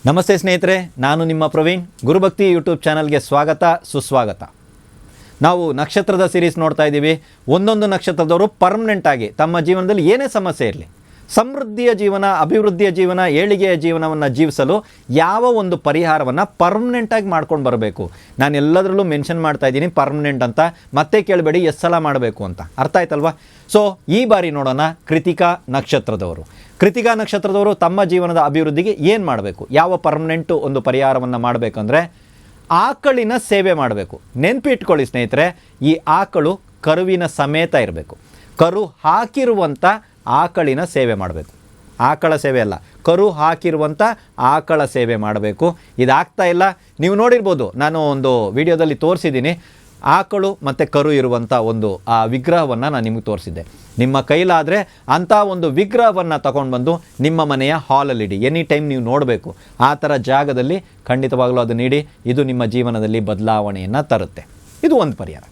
ನಮಸ್ತೆ ಸ್ನೇಹಿತರೆ, ನಾನು ನಿಮ್ಮ ಪ್ರವೀಣ್. ಗುರುಭಕ್ತಿ ಯೂಟ್ಯೂಬ್ ಚಾನಲ್ಗೆ ಸ್ವಾಗತ, ಸುಸ್ವಾಗತ. ನಾವು ನಕ್ಷತ್ರದ ಸೀರೀಸ್ ನೋಡ್ತಾ ಇದ್ದೀವಿ. ಒಂದೊಂದು ನಕ್ಷತ್ರದವರು ಪರ್ಮನೆಂಟ್ ಆಗಿ ತಮ್ಮ ಜೀವನದಲ್ಲಿ ಏನೇ ಸಮಸ್ಯೆ ಇರಲಿ, ಸಮೃದ್ಧಿಯ ಜೀವನ, ಅಭಿವೃದ್ಧಿಯ ಜೀವನ, ಏಳಿಗೆಯ ಜೀವನವನ್ನು ಜೀವಿಸಲು ಯಾವ ಒಂದು ಪರಿಹಾರವನ್ನು ಪರ್ಮನೆಂಟಾಗಿ ಮಾಡ್ಕೊಂಡು ಬರಬೇಕು. ನಾನು ಎಲ್ಲದರಲ್ಲೂ ಮೆನ್ಷನ್ ಮಾಡ್ತಾ ಇದ್ದೀನಿ ಪರ್ಮನೆಂಟ್ ಅಂತ. ಮತ್ತೆ ಕೇಳಬೇಡಿ ಎಷ್ಟು ಸಲ ಮಾಡಬೇಕು ಅಂತ. ಅರ್ಥ ಆಯ್ತಲ್ವಾ? ಸೊ ಈ ಬಾರಿ ನೋಡೋಣ ಕೃತಿಕಾ ನಕ್ಷತ್ರದವರು. ಕೃತಿಕಾ ನಕ್ಷತ್ರದವರು ತಮ್ಮ ಜೀವನದ ಅಭಿವೃದ್ಧಿಗೆ ಏನು ಮಾಡಬೇಕು, ಯಾವ ಪರ್ಮನೆಂಟು ಒಂದು ಪರಿಹಾರವನ್ನು ಮಾಡಬೇಕಂದ್ರೆ ಆಕಳಿನ ಸೇವೆ ಮಾಡಬೇಕು. ನೆನಪಿಟ್ಕೊಳ್ಳಿ ಸ್ನೇಹಿತರೆ, ಈ ಆಕಳು ಕರುವಿನ ಸಮೇತ ಇರಬೇಕು. ಕರು ಹಾಕಿರುವಂಥ ಆಕಳಿನ ಸೇವೆ ಮಾಡಬೇಕು. ಆಕಳ ಸೇವೆ ಅಲ್ಲ, ಕರು ಹಾಕಿರುವಂಥ ಆಕಳ ಸೇವೆ ಮಾಡಬೇಕು. ಇದಾಗ್ತಾ ಇಲ್ಲ. ನೀವು ನೋಡಿರ್ಬೋದು, ನಾನು ಒಂದು ವಿಡಿಯೋದಲ್ಲಿ ತೋರಿಸಿದ್ದೀನಿ. ಆಕಳು ಮತ್ತು ಕರು ಇರುವಂಥ ಒಂದು ಆ ವಿಗ್ರಹವನ್ನು ನಾನು ನಿಮಗೆ ತೋರಿಸಿದ್ದೆ. ನಿಮ್ಮ ಕೈಲಾದರೆ ಅಂಥ ಒಂದು ವಿಗ್ರಹವನ್ನು ತಗೊಂಡು ಬಂದು ನಿಮ್ಮ ಮನೆಯ ಹಾಲಲ್ಲಿಡಿ. ಎನಿ ಟೈಮ್ ನೀವು ನೋಡಬೇಕು. ಆ ಥರ ಜಾಗದಲ್ಲಿ ಖಂಡಿತವಾಗಲೂ ಅದು ನೀಡಿ. ಇದು ನಿಮ್ಮ ಜೀವನದಲ್ಲಿ ಬದಲಾವಣೆಯನ್ನು ತರುತ್ತೆ. ಇದು ಒಂದು ಪರಿಹಾರ.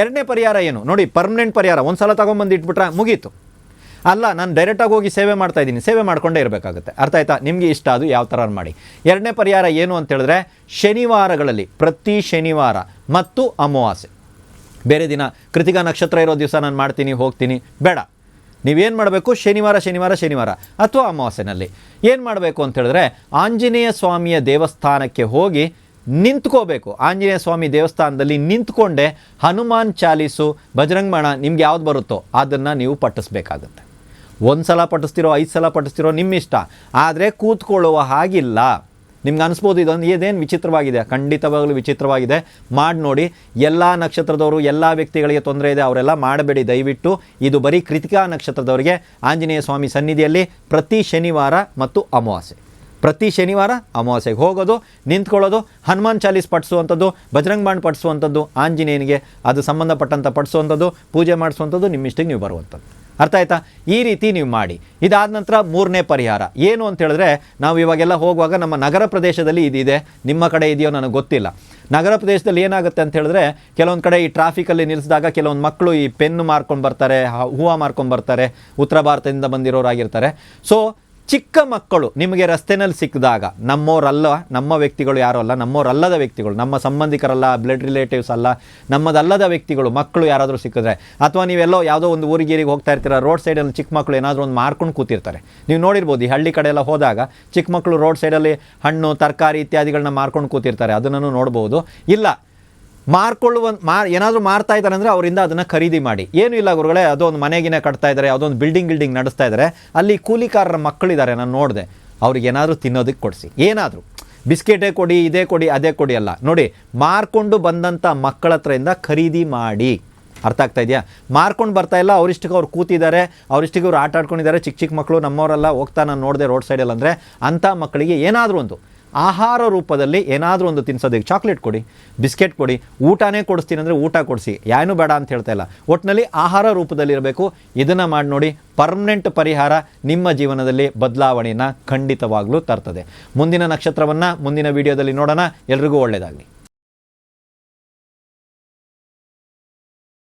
ಎರಡನೇ ಪರಿಹಾರ ಏನು ನೋಡಿ, ಪರ್ಮನೆಂಟ್ ಪರಿಹಾರ. ಒಂದು ಸಲ ತೊಗೊಂಬಂದು ಇಟ್ಬಿಟ್ರೆ ಮುಗೀತು. ಅಲ್ಲ, ನಾನು ಡೈರೆಕ್ಟಾಗಿ ಹೋಗಿ ಸೇವೆ ಮಾಡ್ತಾಯಿದ್ದೀನಿ, ಸೇವೆ ಮಾಡಿಕೊಂಡೇ ಇರಬೇಕಾಗುತ್ತೆ. ಅರ್ಥ ಆಯ್ತಾ? ನಿಮಗೆ ಇಷ್ಟ ಅದು ಯಾವ ಥರ ಮಾಡಿ. ಎರಡನೇ ಪರಿಹಾರ ಏನು ಅಂತ ಹೇಳಿದ್ರೆ, ಶನಿವಾರಗಳಲ್ಲಿ, ಪ್ರತಿ ಶನಿವಾರ ಮತ್ತು ಅಮಾವಾಸ್ಯೆ, ಬೇರೆ ದಿನ ಕೃತಿಕಾ ನಕ್ಷತ್ರ ಇರೋ ದಿವಸ ನಾನು ಮಾಡ್ತೀನಿ ಹೋಗ್ತೀನಿ ಬೇಡ. ನೀವೇನು ಮಾಡಬೇಕು, ಶನಿವಾರ ಅಥವಾ ಅಮಾವಾಸ್ಯೆನಲ್ಲಿ ಏನು ಮಾಡಬೇಕು ಅಂತ ಹೇಳಿದ್ರೆ, ಆಂಜನೇಯ ಸ್ವಾಮಿಯ ದೇವಸ್ಥಾನಕ್ಕೆ ಹೋಗಿ ನಿಂತ್ಕೋಬೇಕು. ಆಂಜನೇಯ ಸ್ವಾಮಿ ದೇವಸ್ಥಾನದಲ್ಲಿ ನಿಂತ್ಕೊಂಡೆ ಹನುಮಾನ್ ಚಾಲೀಸು, ಬಜರಂಗ್ ಬಾಣ, ನಿಮ್ಗೆ ಯಾವ್ದು ಬರುತ್ತೋ ಅದನ್ನು ನೀವು ಪಠಿಸ್ಬೇಕಾಗತ್ತೆ. ಒಂದು ಸಲ ಪಠಿಸ್ತಿರೋ, 5 ಸಲ ಪಠಿಸ್ತಿರೋ ನಿಮ್ಮ ಇಷ್ಟ. ಆದರೆ ಕೂತ್ಕೊಳ್ಳುವ ಹಾಗಿಲ್ಲ. ನಿಮ್ಗೆ ಅನಿಸ್ಬೋದು ಇದೇನು ವಿಚಿತ್ರವಾಗಿದೆ. ಖಂಡಿತವಾಗಲೂ ವಿಚಿತ್ರವಾಗಿದೆ. ಮಾಡಿ ನೋಡಿ. ಎಲ್ಲ ನಕ್ಷತ್ರದವರು, ಎಲ್ಲ ವ್ಯಕ್ತಿಗಳಿಗೆ ತೊಂದರೆ ಇದೆ, ಅವರೆಲ್ಲ ಮಾಡಬೇಡಿ ದಯವಿಟ್ಟು. ಇದು ಬರೀ ಕೃತಿಕಾ ನಕ್ಷತ್ರದವರಿಗೆ ಆಂಜನೇಯ ಸ್ವಾಮಿ ಸನ್ನಿಧಿಯಲ್ಲಿ ಪ್ರತಿ ಶನಿವಾರ ಮತ್ತು ಅಮಾವಾಸ್ಯೆ, ಪ್ರತಿ ಶನಿವಾರ ಅಮಾವಾಸ್ಯೆಗೆ ಹೋಗೋದು, ನಿಂತ್ಕೊಳ್ಳೋದು, ಹನುಮಾನ್ ಚಾಲೀಸ್ ಪಡಿಸುವಂಥದ್ದು, ಬಜರಂಗ್ ಬಾಣ್ ಪಡಿಸುವಂಥದ್ದು, ಆಂಜನೇಯನಿಗೆ ಅದು ಸಂಬಂಧಪಟ್ಟಂಥ ಪಡಿಸುವಂಥದ್ದು, ಪೂಜೆ ಮಾಡಿಸುವಂಥದ್ದು, ನಿಮ್ಮ ಇಷ್ಟಕ್ಕೆ ನೀವು ಬರುವಂಥದ್ದು. ಅರ್ಥ ಆಯ್ತಾ? ಈ ರೀತಿ ನೀವು ಮಾಡಿ. ಇದಾದ ನಂತರ ಮೂರನೇ ಪರಿಹಾರ ಏನು ಅಂತ ಹೇಳಿದ್ರೆ, ನಾವು ಇವಾಗೆಲ್ಲ ಹೋಗುವಾಗ ನಮ್ಮ ನಗರ ಪ್ರದೇಶದಲ್ಲಿ ಇದಿದೆ, ನಿಮ್ಮ ಕಡೆ ಇದೆಯೋ ನನಗೆ ಗೊತ್ತಿಲ್ಲ. ನಗರ ಪ್ರದೇಶದಲ್ಲಿ ಏನಾಗುತ್ತೆ ಅಂತ ಹೇಳಿದ್ರೆ, ಕೆಲವೊಂದು ಕಡೆ ಈ ಟ್ರಾಫಿಕಲ್ಲಿ ನಿಲ್ಲಿಸಿದಾಗ ಕೆಲವೊಂದು ಮಕ್ಕಳು ಈ ಪೆನ್ನು ಮಾರ್ಕೊಂಡು ಬರ್ತಾರೆ, ಹೂವು ಮಾರ್ಕೊಂಡು ಬರ್ತಾರೆ, ಉತ್ತರ ಭಾರತದಿಂದ ಬಂದಿರೋರಾಗಿರ್ತಾರೆ. ಸೊ ಚಿಕ್ಕ ಮಕ್ಕಳು ನಿಮಗೆ ರಸ್ತೆನಲ್ಲಿ ಸಿಕ್ಕಿದಾಗ, ನಮ್ಮ ವ್ಯಕ್ತಿಗಳು ಯಾರೂ ಅಲ್ಲ, ನಮ್ಮವರಲ್ಲದ ವ್ಯಕ್ತಿಗಳು, ನಮ್ಮ ಸಂಬಂಧಿಕರಲ್ಲ, ಬ್ಲಡ್ ರಿಲೇಟಿವ್ಸ್ ಅಲ್ಲ, ನಮ್ಮದಲ್ಲದ ವ್ಯಕ್ತಿಗಳು, ಮಕ್ಕಳು ಯಾರಾದರೂ ಸಿಕ್ಕಿದ್ರೆ, ಅಥವಾ ನೀವೆಲ್ಲೋ ಯಾವುದೋ ಒಂದು ಊರಿಗೆ ಹೋಗ್ತಾ ಇರ್ತೀರ, ರೋಡ್ ಸೈಡಲ್ಲಿ ಚಿಕ್ಕ ಮಕ್ಕಳು ಏನಾದರೂ ಒಂದು ಮಾರ್ಕೊಂಡು ಕೂತಿರ್ತಾರೆ. ನೀವು ನೋಡಿರ್ಬೋದು, ಈ ಹಳ್ಳಿ ಕಡೆ ಎಲ್ಲ ಹೋದಾಗ ಚಿಕ್ಕ ಮಕ್ಕಳು ರೋಡ್ ಸೈಡಲ್ಲಿ ಹಣ್ಣು, ತರಕಾರಿ ಇತ್ಯಾದಿಗಳನ್ನ ಮಾರ್ಕೊಂಡು ಕೂತಿರ್ತಾರೆ. ಅದನ್ನು ನೋಡ್ಬೋದು. ಇಲ್ಲ, ಏನಾದರೂ ಮಾರ್ತಾ ಇದ್ದಾರೆ ಅಂದರೆ ಅವರಿಂದ ಅದನ್ನು ಖರೀದಿ ಮಾಡಿ. ಏನೂ ಇಲ್ಲ ಗುರುಗಳೇ, ಅದೊಂದು ಮನೆಗಿನೇ ಕಟ್ತಾ ಇದ್ದಾರೆ, ಯಾವುದೊಂದು ಬಿಲ್ಡಿಂಗ್ ನಡೆಸ್ತಾ ಇದ್ದಾರೆ, ಅಲ್ಲಿ ಕೂಲಿಕಾರರ ಮಕ್ಕಳಿದ್ದಾರೆ, ನಾನು ನೋಡಿದೆ, ಅವ್ರಿಗೆ ಏನಾದರೂ ತಿನ್ನೋದಕ್ಕೆ ಕೊಡಿಸಿ. ಏನಾದರೂ ಬಿಸ್ಕೆಟೇ ಕೊಡಿ, ಇದೇ ಕೊಡಿ, ಅದೇ ಕೊಡಿ ಅಲ್ಲ. ನೋಡಿ, ಮಾರ್ಕೊಂಡು ಬಂದಂಥ ಮಕ್ಕಳ ಹತ್ರದಿಂದ ಖರೀದಿ ಮಾಡಿ. ಅರ್ಥ ಆಗ್ತಾ ಇದೆಯಾ? ಮಾರ್ಕೊಂಡು ಬರ್ತಾ ಇಲ್ಲ, ಅವರಿಷ್ಟಕ್ಕೆ ಅವ್ರು ಕೂತಿದ್ದಾರೆ, ಅವರಿಷ್ಟಕ್ಕೆ ಅವ್ರು ಆಟ ಆಡ್ಕೊಂಡಿದ್ದಾರೆ. ಚಿಕ್ಕ ಮಕ್ಕಳು ನಮ್ಮವರೆಲ್ಲ ಹೋಗ್ತಾ ನಾನು ನೋಡಿದೆ ರೋಡ್ ಸೈಡಲ್ಲಿ. ಅಂದರೆ ಅಂಥ ಮಕ್ಕಳಿಗೆ ಏನಾದರೂ ಒಂದು ಆಹಾರ ರೂಪದಲ್ಲಿ ಏನಾದರೂ ಒಂದು ತಿನ್ನಿಸೋದಕ್ಕೆ, ಚಾಕ್ಲೇಟ್ ಕೊಡಿ, ಬಿಸ್ಕೆಟ್ ಕೊಡಿ, ಊಟನೇ ಕೊಡಿಸ್ತೀನಿ ಅಂದರೆ ಊಟ ಕೊಡಿಸಿ, ಏನೂ ಬೇಡ ಅಂತ ಹೇಳ್ತಾ ಇಲ್ಲ. ಒಟ್ಟಿನಲ್ಲಿ ಆಹಾರ ರೂಪದಲ್ಲಿರಬೇಕು. ಇದನ್ನು ಮಾಡಿ ನೋಡಿ. ಪರ್ಮನೆಂಟ್ ಪರಿಹಾರ ನಿಮ್ಮ ಜೀವನದಲ್ಲಿ ಬದಲಾವಣೆಯನ್ನು ಖಂಡಿತವಾಗ್ಲೂ ತರ್ತದೆ. ಮುಂದಿನ ನಕ್ಷತ್ರವನ್ನು ಮುಂದಿನ ವಿಡಿಯೋದಲ್ಲಿ ನೋಡೋಣ. ಎಲ್ರಿಗೂ ಒಳ್ಳೆಯದಾಗಲಿ.